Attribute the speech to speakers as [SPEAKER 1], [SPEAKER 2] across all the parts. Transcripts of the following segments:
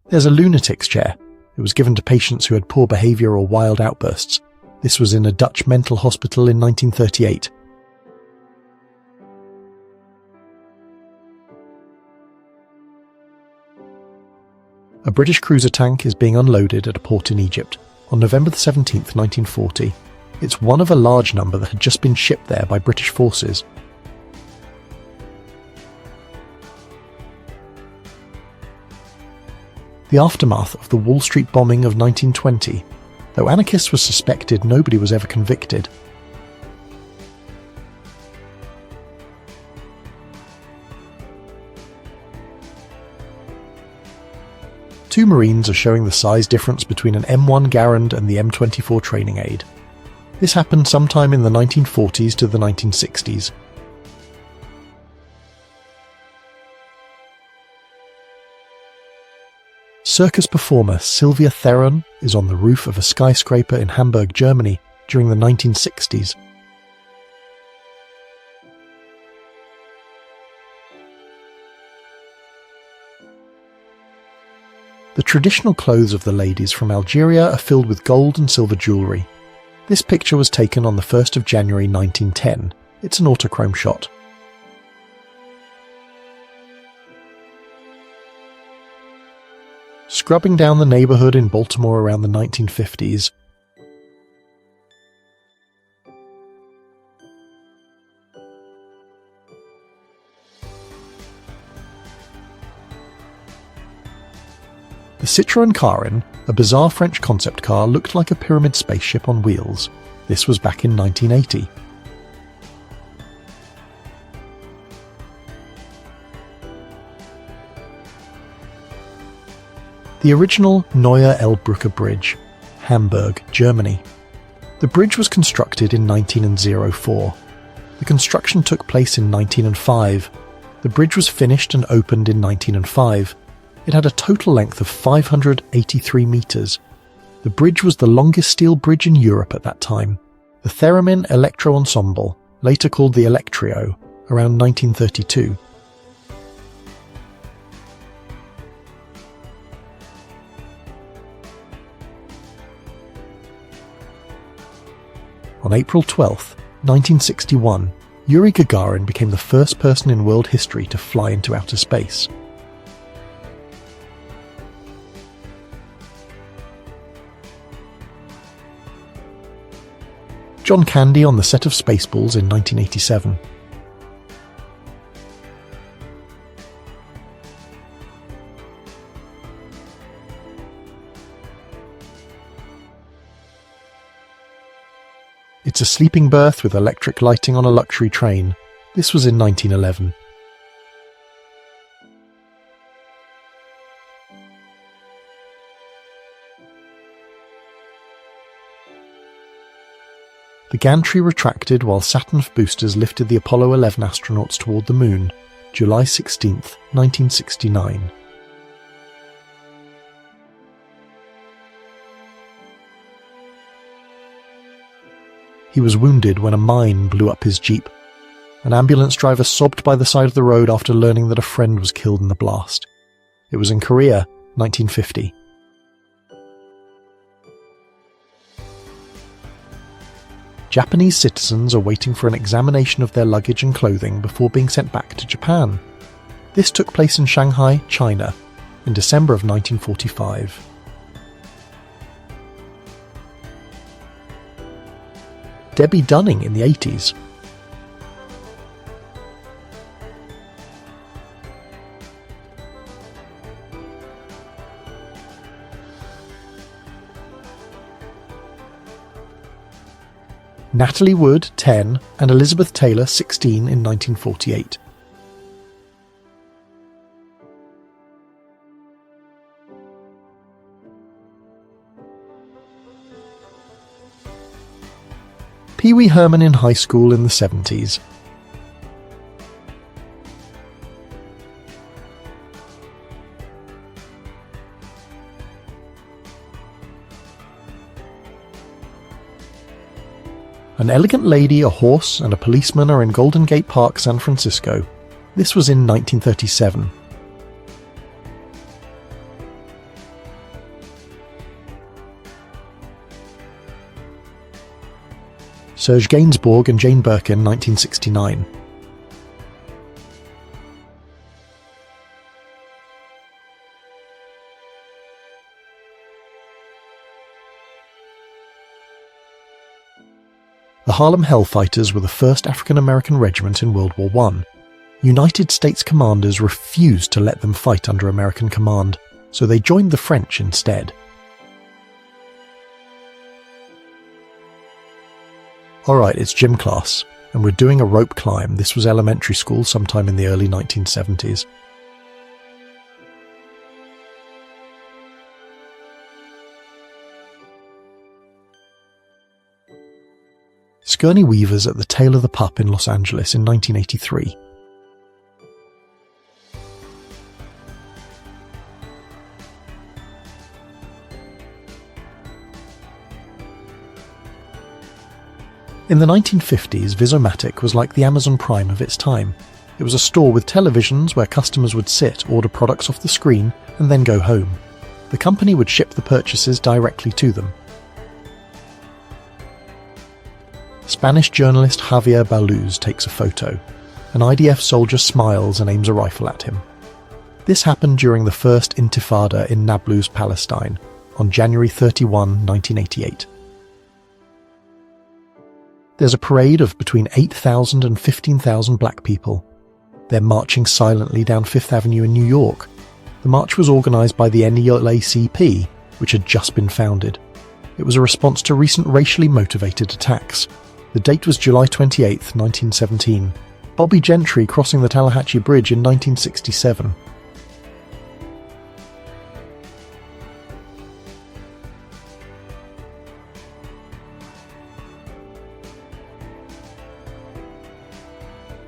[SPEAKER 1] There's a lunatic's chair. It was given to patients who had poor behaviour or wild outbursts. This was in a Dutch mental hospital in 1938. A British cruiser tank is being unloaded at a port in Egypt on November 17, 1940. It's one of a large number that had just been shipped there by British forces. The aftermath of the Wall Street bombing of 1920. Though anarchists were suspected, nobody was ever convicted. Two Marines are showing the size difference between an M1 Garand and the M24 training aid. This happened sometime in the 1940s to the 1960s. Circus performer Sylvia Theron is on the roof of a skyscraper in Hamburg, Germany during the 1960s. The traditional clothes of the ladies from Algeria are filled with gold and silver jewellery. This picture was taken on the 1st of January 1910. It's an autochrome shot. Scrubbing down the neighbourhood in Baltimore around the 1950s. The Citroën Carin, a bizarre French concept car, looked like a pyramid spaceship on wheels. This was back in 1980. The original Neue Elbbrücke Bridge, Hamburg, Germany. The bridge was constructed in 1904. The construction took place in 1905. The bridge was finished and opened in 1905. It had a total length of 583 metres. The bridge was the longest steel bridge in Europe at that time. The Theremin Electro Ensemble, later called the Electrio, around 1932. On April 12, 1961, Yuri Gagarin became the first person in world history to fly into outer space. John Candy on the set of Spaceballs in 1987. It's a sleeping berth with electric lighting on a luxury train. This was in 1911. The gantry retracted while Saturn V boosters lifted the Apollo 11 astronauts toward the Moon, July 16, 1969. He was wounded when a mine blew up his Jeep. An ambulance driver sobbed by the side of the road after learning that a friend was killed in the blast. It was in Korea, 1950. Japanese citizens are waiting for an examination of their luggage and clothing before being sent back to Japan. This took place in Shanghai, China, in December of 1945. Debbie Dunning in the 80s. Natalie Wood, 10, and Elizabeth Taylor, 16, in 1948. Pee Wee Herman in high school in the 70s. An elegant lady, a horse, and a policeman are in Golden Gate Park, San Francisco. This was in 1937. Serge Gainsbourg and Jane Birkin, 1969. The Harlem Hellfighters were the first African-American regiment in World War I. United States commanders refused to let them fight under American command, so they joined the French instead. Alright, it's gym class, and we're doing a rope climb. This was elementary school sometime in the early 1970s. Skirney Weavers at the Tail of the Pup in Los Angeles in 1983. In the 1950s, Visomatic was like the Amazon Prime of its time. It was a store with televisions where customers would sit, order products off the screen, and then go home. The company would ship the purchases directly to them. Spanish journalist Javier Baluz takes a photo. An IDF soldier smiles and aims a rifle at him. This happened during the first Intifada in Nablus, Palestine, on January 31, 1988. There's a parade of between 8,000 and 15,000 black people. They're marching silently down Fifth Avenue in New York. The march was organised by the NAACP, which had just been founded. It was a response to recent racially motivated attacks. The date was July 28, 1917. Bobby Gentry crossing the Tallahatchie Bridge in 1967.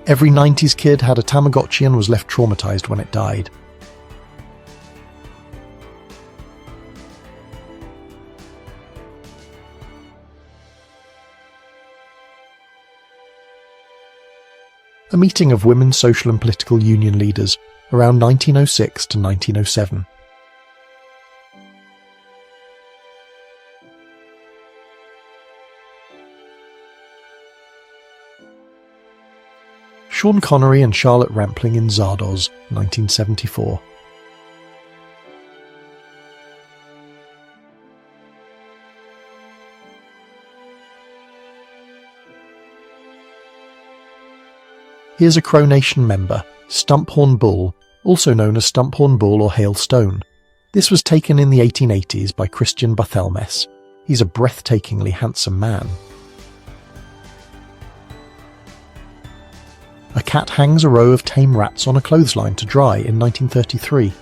[SPEAKER 1] Every 90s kid had a Tamagotchi and was left traumatized when it died. A meeting of women's social and political union leaders around 1906 to 1907. Sean Connery and Charlotte Rampling in Zardoz, 1974. Here's a Crow Nation member, Stumphorn Bull, also known as Stumphorn Bull or Hail Stone. This was taken in the 1880s by Christian Barthelmess. He's a breathtakingly handsome man. A cat hangs a row of tame rats on a clothesline to dry in 1933.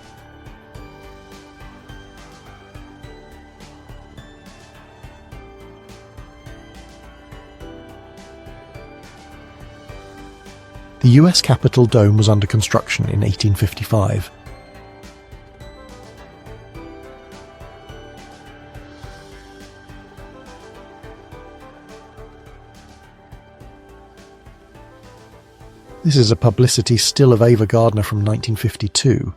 [SPEAKER 1] The US Capitol dome was under construction in 1855. This is a publicity still of Ava Gardner from 1952.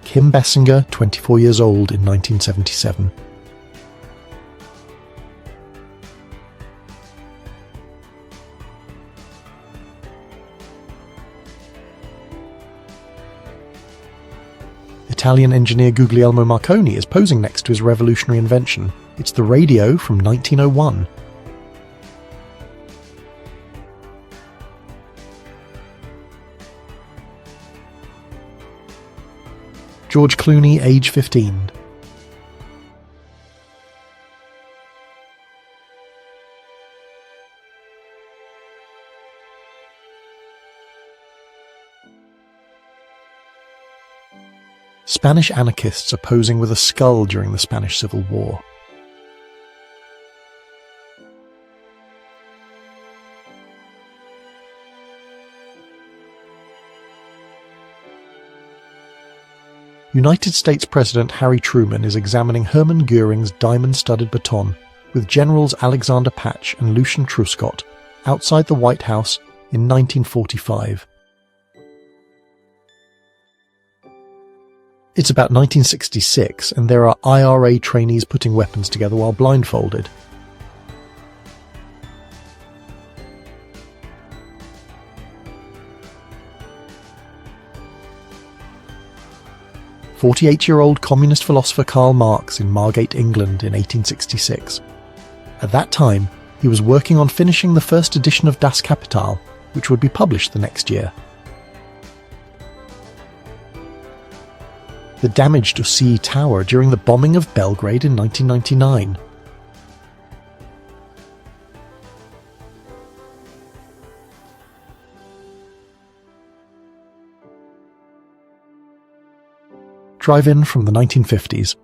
[SPEAKER 1] Kim Bessinger, 24 years old in 1977. Italian engineer Guglielmo Marconi is posing next to his revolutionary invention. It's the radio from 1901. George Clooney, age 15. Spanish anarchists are posing with a skull during the Spanish Civil War. United States President Harry Truman is examining Hermann Göring's diamond-studded baton with Generals Alexander Patch and Lucian Truscott outside the White House in 1945. It's about 1966, and there are IRA trainees putting weapons together while blindfolded. "48-year-old communist philosopher Karl Marx in Margate, England in 1866. At that time, he was working on finishing the first edition of Das Kapital, which would be published the next year. The damage to CE Tower during the bombing of Belgrade in 1999. Drive-in from the 1950s.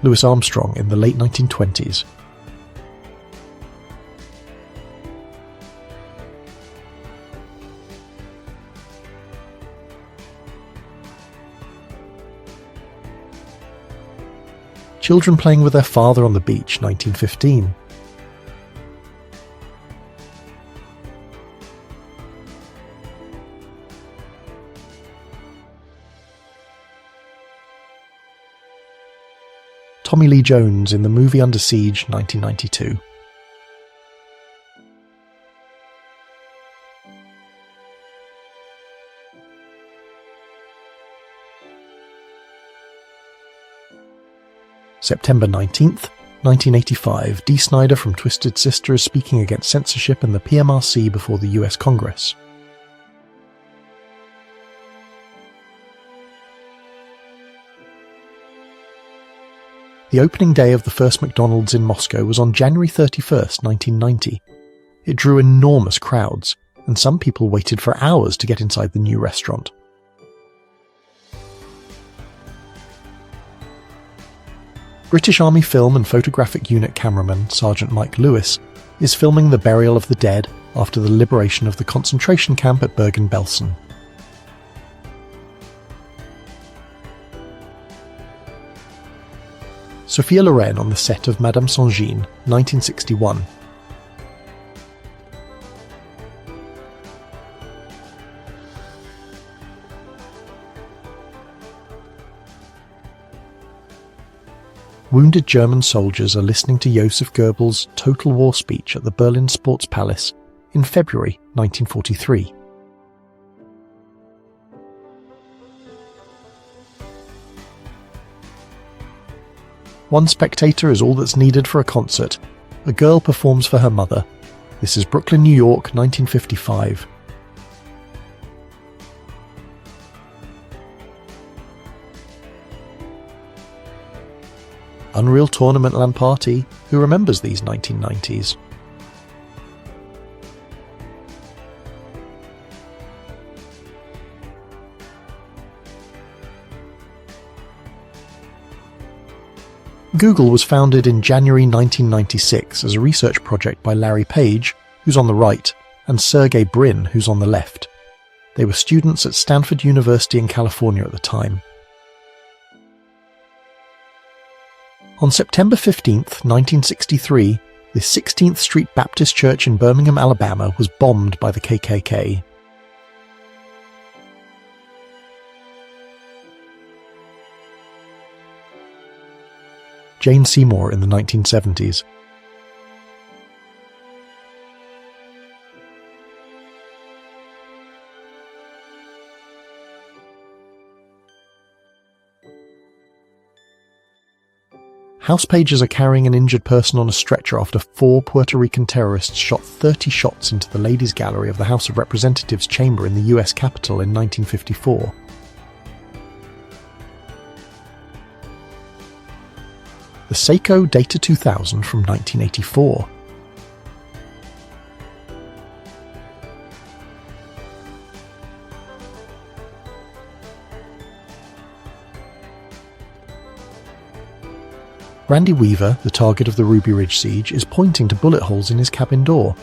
[SPEAKER 1] Louis Armstrong in the late 1920s. Children playing with their father on the beach, 1915. Tommy Lee Jones in the movie Under Siege, 1992. September 19th, 1985, Dee Snider from Twisted Sister is speaking against censorship in the PMRC before the US Congress. The opening day of the first McDonald's in Moscow was on January 31st, 1990. It drew enormous crowds, and some people waited for hours to get inside the new restaurant. British Army Film and Photographic Unit cameraman Sergeant Mike Lewis is filming the burial of the dead after the liberation of the concentration camp at Bergen-Belsen. Sophia Loren on the set of Madame Sangine, 1961. Wounded German soldiers are listening to Joseph Goebbels' Total War speech at the Berlin Sports Palace in February 1943. One spectator is all that's needed for a concert. A girl performs for her mother. This is Brooklyn, New York, 1955. Unreal Tournament LAN Party. Who remembers these 1990s? Google was founded in January 1996 as a research project by Larry Page, who's on the right, and Sergey Brin, who's on the left. They were students at Stanford University in California at the time. On September 15, 1963, the 16th Street Baptist Church in Birmingham, Alabama was bombed by the KKK. Jane Seymour in the 1970s. House pages are carrying an injured person on a stretcher after 4 Puerto Rican terrorists shot 30 shots into the Ladies' Gallery of the House of Representatives chamber in the US Capitol in 1954. The Seiko Data 2000 from 1984. Randy Weaver, the target of the Ruby Ridge siege, is pointing to bullet holes in his cabin door.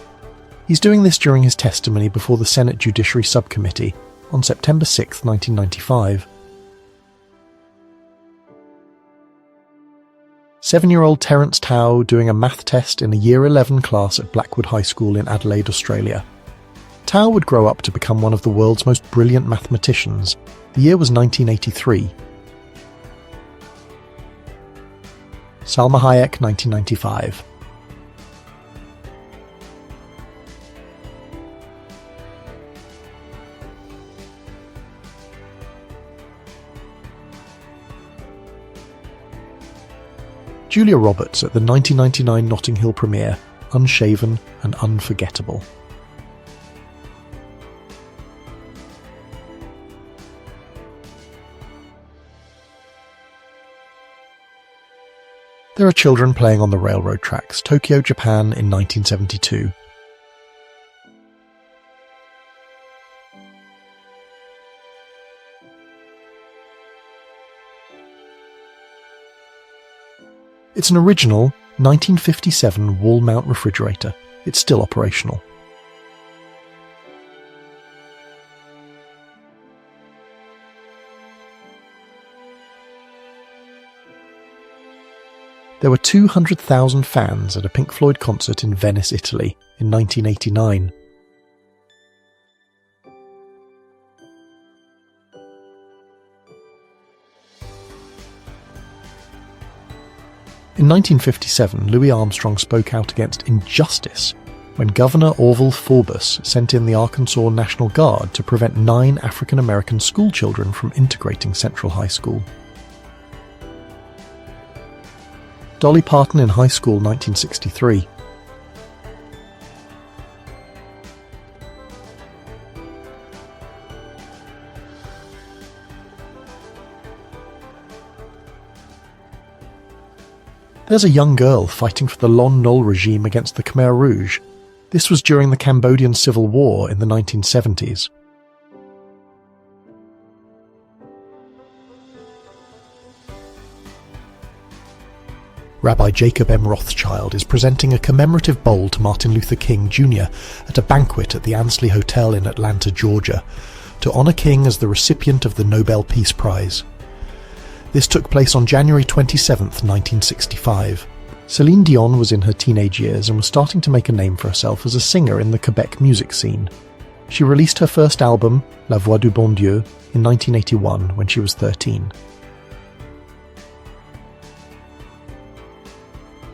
[SPEAKER 1] He's doing this during his testimony before the Senate Judiciary Subcommittee on September 6, 1995. 7-year-old Terence Tao doing a math test in a Year 11 class at Blackwood High School in Adelaide, Australia. Tao would grow up to become one of the world's most brilliant mathematicians. The year was 1983. Salma Hayek, 1995. Julia Roberts at the 1999 Notting Hill premiere, unshaven and unforgettable. There are children playing on the railroad tracks, Tokyo, Japan in 1972. It's an original 1957 wall-mount refrigerator. It's still operational. There were 200,000 fans at a Pink Floyd concert in Venice, Italy, in 1989. In 1957, Louis Armstrong spoke out against injustice when Governor Orville Forbes sent in the Arkansas National Guard to prevent 9 African-American schoolchildren from integrating Central High School. Dolly Parton in high school, 1963. There's a young girl fighting for the Lon Nol regime against the Khmer Rouge. This was during the Cambodian Civil War in the 1970s. Rabbi Jacob M. Rothschild is presenting a commemorative bowl to Martin Luther King Jr. at a banquet at the Ansley Hotel in Atlanta, Georgia, to honor King as the recipient of the Nobel Peace Prize. This took place on January 27, 1965. Celine Dion was in her teenage years and was starting to make a name for herself as a singer in the Quebec music scene. She released her first album, La Voix du Bon Dieu, in 1981 when she was 13.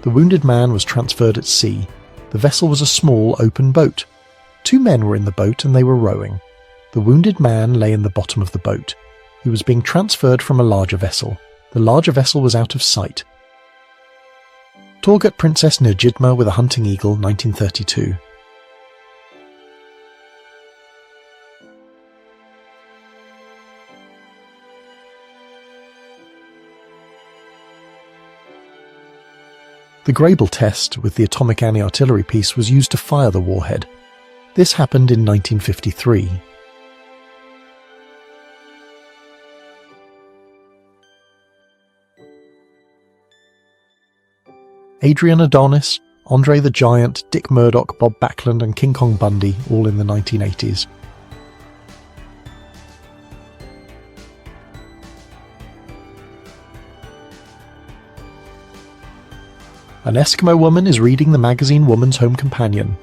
[SPEAKER 1] The wounded man was transferred at sea. The vessel was a small, open boat. 2 men were in the boat and they were rowing. The wounded man lay in the bottom of the boat. He was being transferred from a larger vessel. The larger vessel was out of sight. Torgut Princess Nejidma with a hunting eagle, 1932. The Grable test with the atomic anti-artillery piece was used to fire the warhead. This happened in 1953. Adrian Adonis, Andre the Giant, Dick Murdoch, Bob Backlund and King Kong Bundy, all in the 1980s. An Eskimo woman is reading the magazine Woman's Home Companion.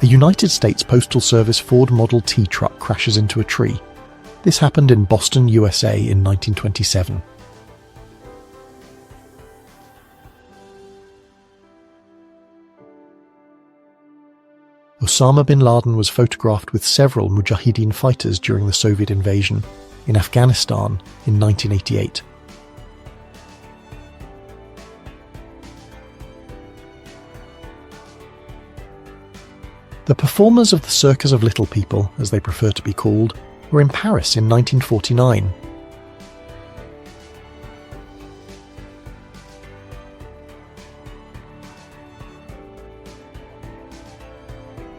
[SPEAKER 1] A United States Postal Service Ford Model T truck crashes into a tree. This happened in Boston, USA in 1927. Osama bin Laden was photographed with several Mujahideen fighters during the Soviet invasion in Afghanistan in 1988. The performers of the Circus of Little People, as they prefer to be called, were in Paris in 1949.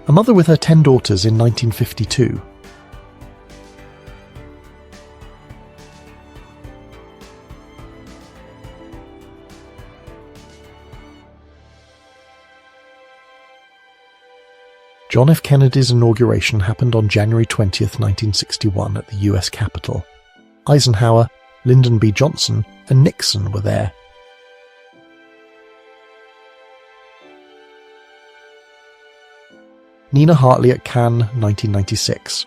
[SPEAKER 1] A mother with her 10 daughters in 1952. John F. Kennedy's inauguration happened on January 20th, 1961 at the US Capitol. Eisenhower, Lyndon B. Johnson, and Nixon were there. Nina Hartley at Cannes, 1996.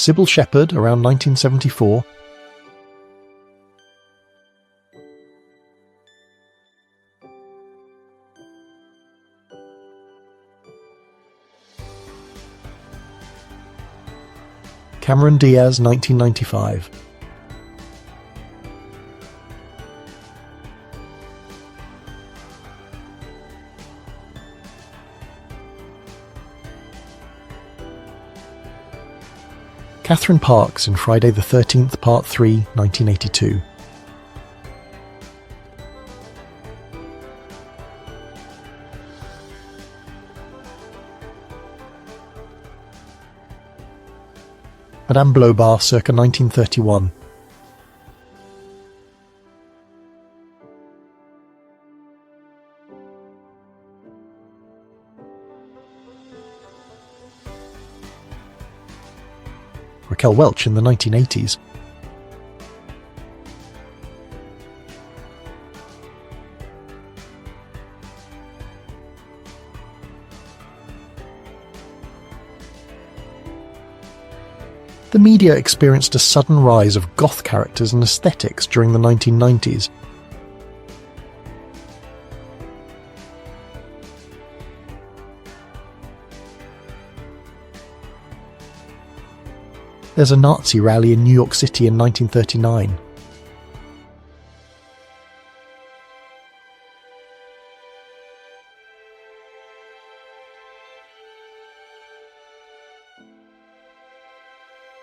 [SPEAKER 1] Sybil Shepherd around 1974. Cameron Diaz, 1995. Catherine Parks in Friday the 13th, Part 3, 1982. Madame Blobar, circa 1931. Raquel Welch in the 1980s. The media experienced a sudden rise of goth characters and aesthetics during the 1990s. There's a Nazi rally in New York City in 1939.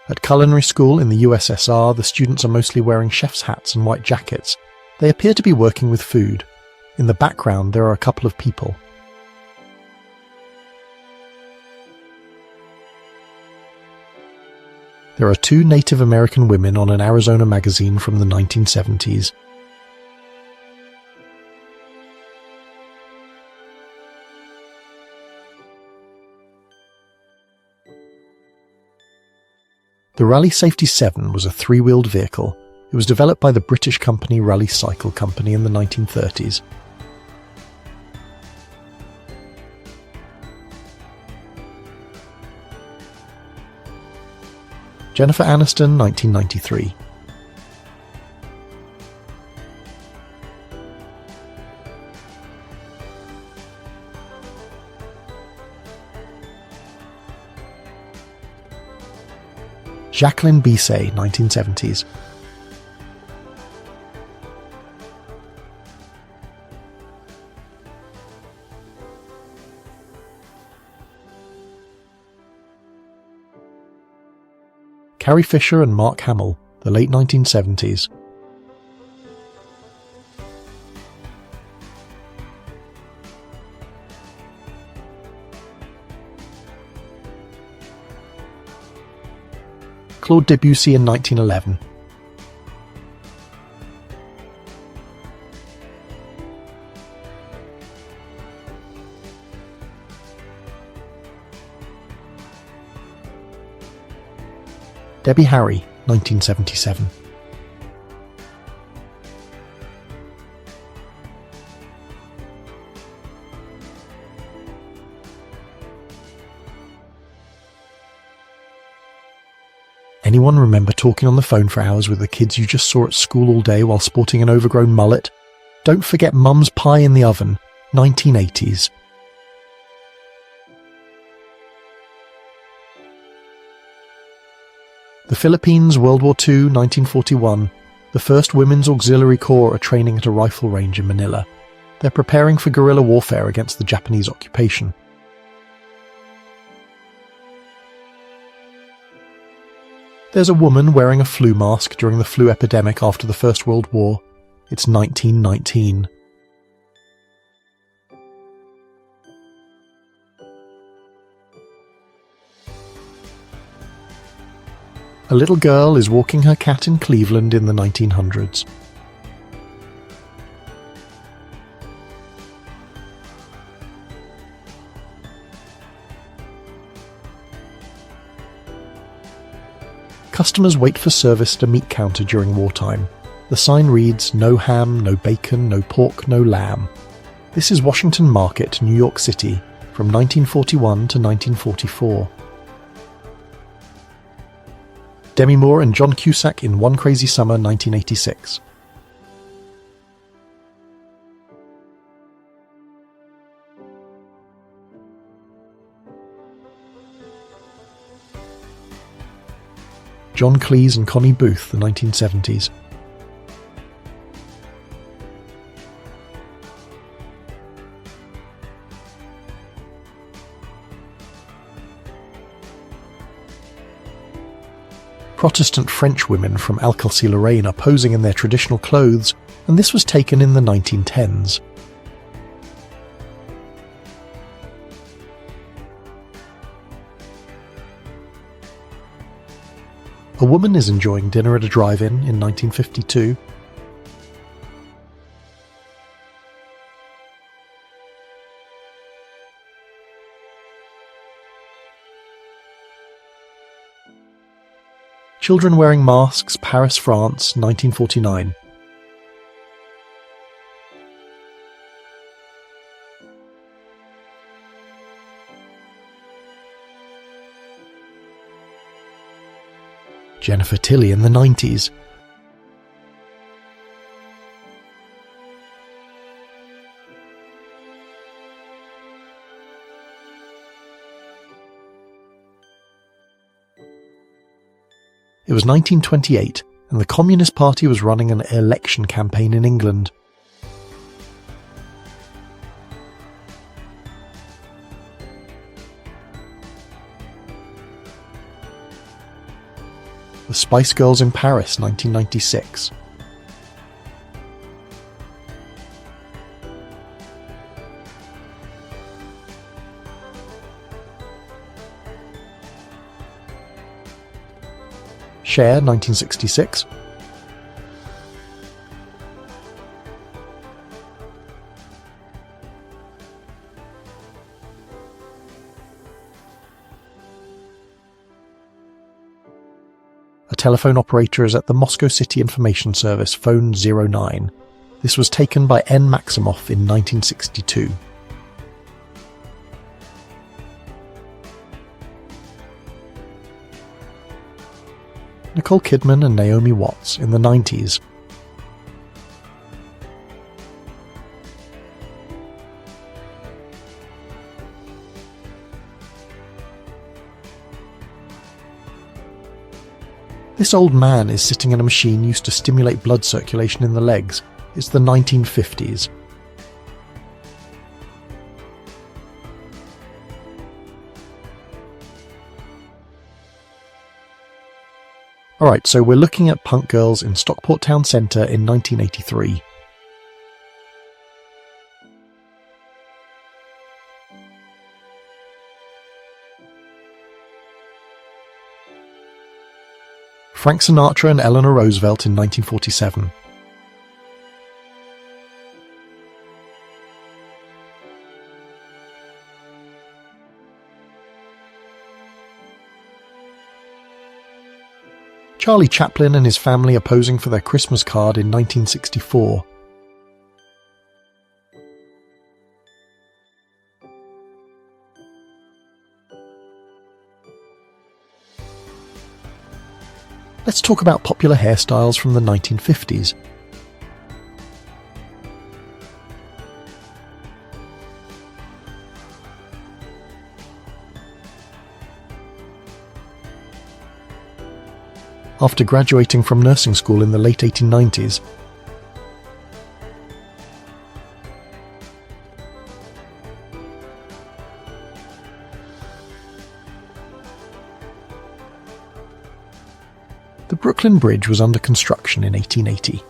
[SPEAKER 1] At culinary school in the USSR, the students are mostly wearing chef's hats and white jackets. They appear to be working with food. In the background, there are a couple of people. There are two Native American women on an Arizona magazine from the 1970s. The Rally Safety 7 was a three-wheeled vehicle. It was developed by the British company Rally Cycle Company in the 1930s. Jennifer Aniston, 1993. Jacqueline Bisset, 1970s. Carrie Fisher and Mark Hamill, the late 1970s. Claude Debussy in 1911. Debbie Harry, 1977. Anyone remember talking on the phone for hours with the kids you just saw at school all day while sporting an overgrown mullet? Don't forget Mum's pie in the oven, 1980s. The Philippines, World War II, 1941. The 1st Women's Auxiliary Corps are training at a rifle range in Manila. They're preparing for guerrilla warfare against the Japanese occupation. There's a woman wearing a flu mask during the flu epidemic after the First World War. It's 1919. A little girl is walking her cat in Cleveland in the 1900s. Customers wait for service at a meat counter during wartime. The sign reads, "No ham, no bacon, no pork, no lamb." This is Washington Market, New York City, from 1941 to 1944. Demi Moore and John Cusack in One Crazy Summer, 1986. John Cleese and Connie Booth, the 1970s. Protestant French women from Alsace-Lorraine are posing in their traditional clothes, and this was taken in the 1910s. A woman is enjoying dinner at a drive-in in 1952. Children wearing masks, Paris, France, 1949. Jennifer Tilly in the 90s. It was 1928, and the Communist Party was running an election campaign in England. The Spice Girls in Paris, 1996. Cher, 1966. A telephone operator is at the Moscow City Information Service, phone 09. This was taken by N. Maximoff in 1962. Nicole Kidman and Naomi Watts in the 90s. This old man is sitting in a machine used to stimulate blood circulation in the legs. It's the 1950s. Alright, so we're looking at punk girls in Stockport Town Centre in 1983. Frank Sinatra and Eleanor Roosevelt in 1947. Charlie Chaplin and his family are posing for their Christmas card in 1964. Let's talk about popular hairstyles from the 1950s. After graduating from nursing school in the late 1890s, the Brooklyn Bridge was under construction in 1880.